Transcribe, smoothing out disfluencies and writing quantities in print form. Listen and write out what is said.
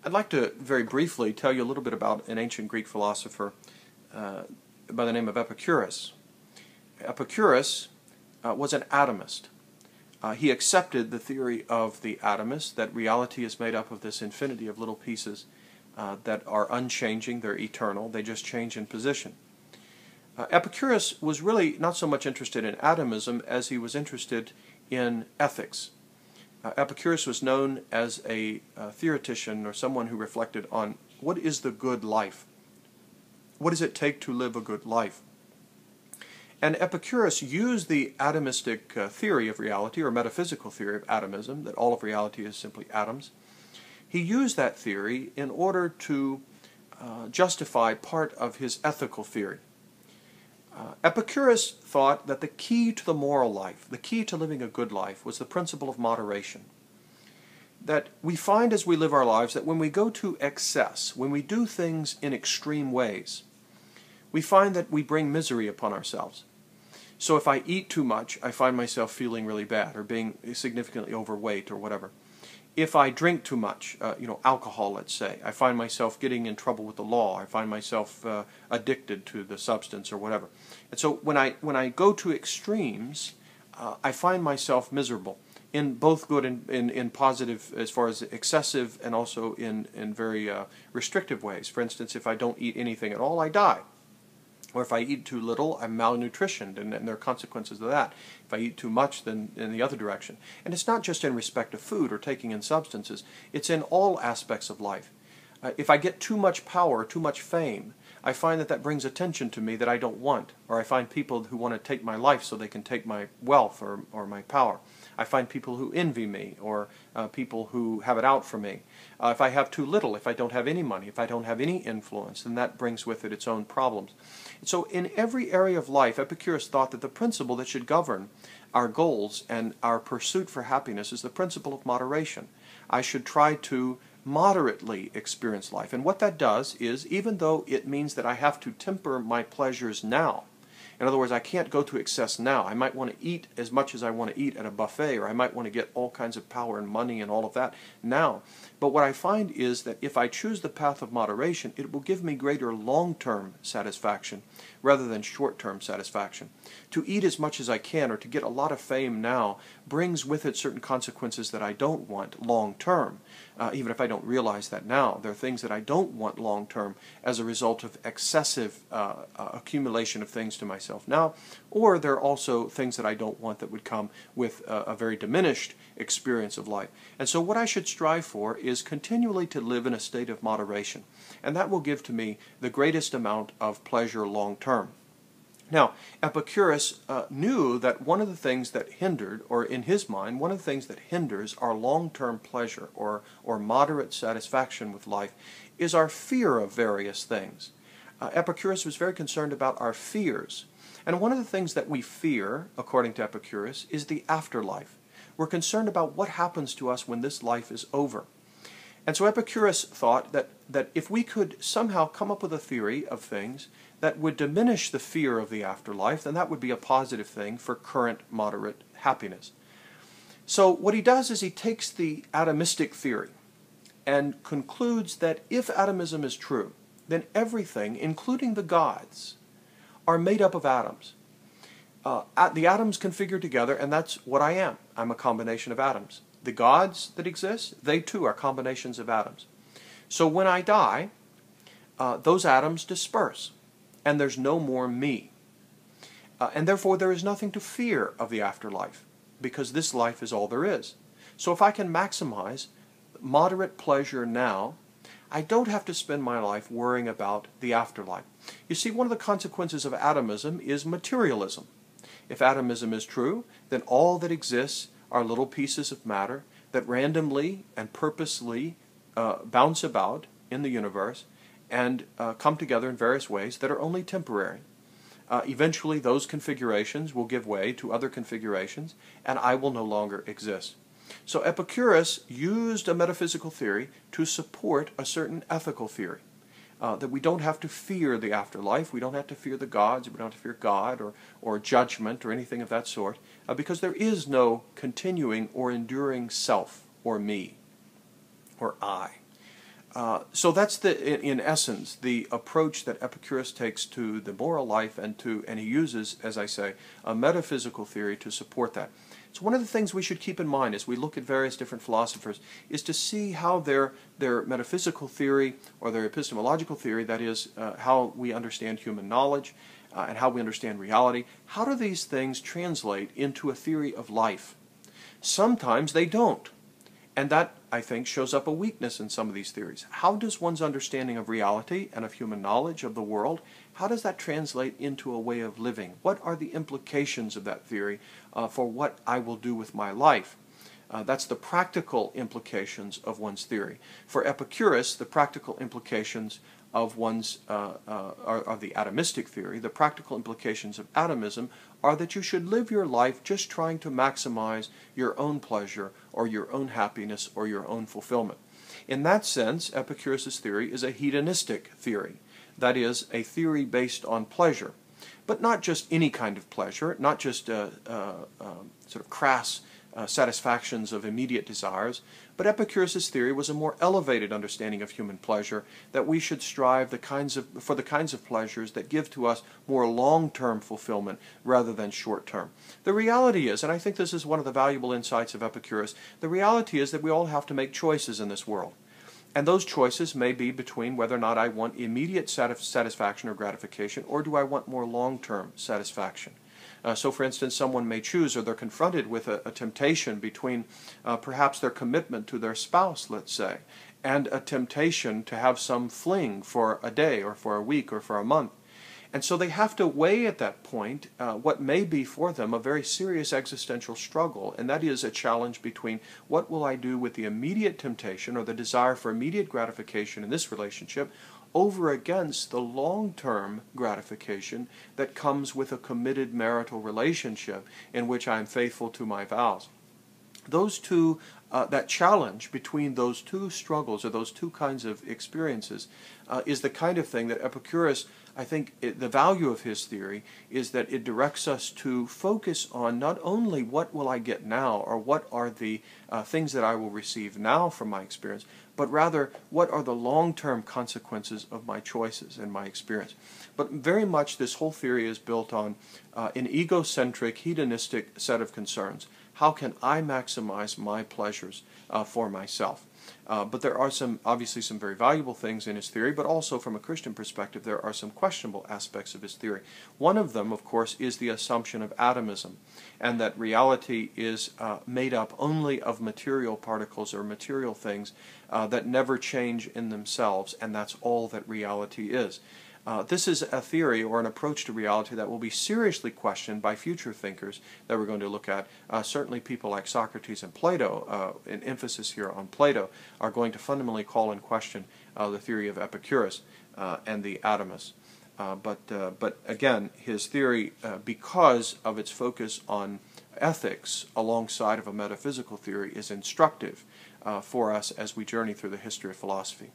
I'd like to very briefly tell you a little bit about an ancient Greek philosopher by the name of Epicurus. Epicurus was an atomist. He accepted the theory of the atomist, that reality is made up of this infinity of little pieces that are unchanging, they're eternal, they just change in position. Epicurus was really not so much interested in atomism as he was interested in ethics. Epicurus was known as a theoretician, or someone who reflected on what is the good life? What does it take to live a good life? And Epicurus used the atomistic theory of reality, or metaphysical theory of atomism, that all of reality is simply atoms. He used that theory in order to justify part of his ethical theory. Epicurus thought that the key to the moral life, the key to living a good life, was the principle of moderation. That we find as we live our lives that when we go to excess, when we do things in extreme ways, we find that we bring misery upon ourselves. So if I eat too much, I find myself feeling really bad, or being significantly overweight, or whatever. If I drink too much, alcohol, let's say, I find myself getting in trouble with the law. I find myself addicted to the substance or whatever. And so when I go to extremes, I find myself miserable in both good and in positive, as far as excessive, and also in very restrictive ways. For instance, if I don't eat anything at all, I die. Or if I eat too little, I'm malnutritioned, and there are consequences of that. If I eat too much, then in the other direction. And it's not just in respect of food or taking in substances. It's in all aspects of life. If I get too much power, too much fame, I find that brings attention to me that I don't want. Or I find people who want to take my life so they can take my wealth or my power. I find people who envy me, or people who have it out for me. If I have too little, if I don't have any money, if I don't have any influence, then that brings with it its own problems. So in every area of life, Epicurus thought that the principle that should govern our goals and our pursuit for happiness is the principle of moderation. I should try to moderately experience life. And what that does is, even though it means that I have to temper my pleasures now, in other words, I can't go to excess now. I might want to eat as much as I want to eat at a buffet, or I might want to get all kinds of power and money and all of that now. But what I find is that if I choose the path of moderation, it will give me greater long-term satisfaction rather than short-term satisfaction. To eat as much as I can, or to get a lot of fame now, brings with it certain consequences that I don't want long-term. Even if I don't realize that now, there are things that I don't want long-term as a result of excessive accumulation of things to myself now, or there are also things that I don't want that would come with a very diminished experience of life. And so what I should strive for is continually to live in a state of moderation, and that will give to me the greatest amount of pleasure long-term. Now, Epicurus knew that one of the things that hindered, or in his mind, one of the things that hinders our long-term pleasure or moderate satisfaction with life is our fear of various things. Epicurus was very concerned about our fears. And one of the things that we fear, according to Epicurus, is the afterlife. We're concerned about what happens to us when this life is over. And so Epicurus thought that if we could somehow come up with a theory of things that would diminish the fear of the afterlife, then that would be a positive thing for current moderate happiness. So what he does is he takes the atomistic theory and concludes that if atomism is true, then everything, including the gods, are made up of atoms. The atoms configure together, and that's what I am. I'm a combination of atoms. The gods that exist, they too are combinations of atoms. So when I die, those atoms disperse, and there's no more me. And therefore there is nothing to fear of the afterlife, because this life is all there is. So if I can maximize moderate pleasure now, I don't have to spend my life worrying about the afterlife. You see, one of the consequences of atomism is materialism. If atomism is true, then all that exists are little pieces of matter that randomly and purposely bounce about in the universe and come together in various ways that are only temporary. Eventually those configurations will give way to other configurations, and I will no longer exist. So Epicurus used a metaphysical theory to support a certain ethical theory. That we don't have to fear the afterlife, we don't have to fear the gods, we don't have to fear God or judgment or anything of that sort, because there is no continuing or enduring self or me or I. So that's in essence, the approach that Epicurus takes to the moral life, and he uses, as I say, a metaphysical theory to support that. So one of the things we should keep in mind as we look at various different philosophers is to see how their metaphysical theory or their epistemological theory, that is, how we understand human knowledge and how we understand reality, how do these things translate into a theory of life? Sometimes they don't. And that, I think, shows up a weakness in some of these theories. How does one's understanding of reality and of human knowledge of the world, how does that translate into a way of living? What are the implications of that theory for what I will do with my life? That's the practical implications of one's theory. For Epicurus, the practical implications of the atomistic theory, the practical implications of atomism are that you should live your life just trying to maximize your own pleasure or your own happiness or your own fulfillment. In that sense, Epicurus' theory is a hedonistic theory. That is, a theory based on pleasure. But not just any kind of pleasure, not just sort of crass satisfactions of immediate desires, but Epicurus' theory was a more elevated understanding of human pleasure, that we should strive for the kinds of pleasures that give to us more long-term fulfillment rather than short-term. The reality is, and I think this is one of the valuable insights of Epicurus, the reality is that we all have to make choices in this world. And those choices may be between whether or not I want immediate satisfaction or gratification, or do I want more long-term satisfaction. So, for instance, someone may choose, or they're confronted with a temptation between perhaps their commitment to their spouse, let's say, and a temptation to have some fling for a day or for a week or for a month. And so they have to weigh at that point what may be for them a very serious existential struggle, and that is a challenge between what will I do with the immediate temptation or the desire for immediate gratification in this relationship over against the long-term gratification that comes with a committed marital relationship in which I am faithful to my vows. Those two, that challenge between those two struggles or those two kinds of experiences is the kind of thing that Epicurus, I think the value of his theory is that it directs us to focus on not only what will I get now or what are the things that I will receive now from my experience, but rather what are the long-term consequences of my choices and my experience. But very much this whole theory is built on an egocentric, hedonistic set of concerns. How can I maximize my pleasures for myself? But there are obviously some very valuable things in his theory, but also from a Christian perspective there are some questionable aspects of his theory. One of them, of course, is the assumption of atomism, and that reality is made up only of material particles or material things that never change in themselves, and that's all that reality is. This is a theory or an approach to reality that will be seriously questioned by future thinkers that we're going to look at. Certainly people like Socrates and Plato, an emphasis here on Plato, are going to fundamentally call in question the theory of Epicurus and the Atomists. But again, his theory, because of its focus on ethics alongside of a metaphysical theory, is instructive for us as we journey through the history of philosophy.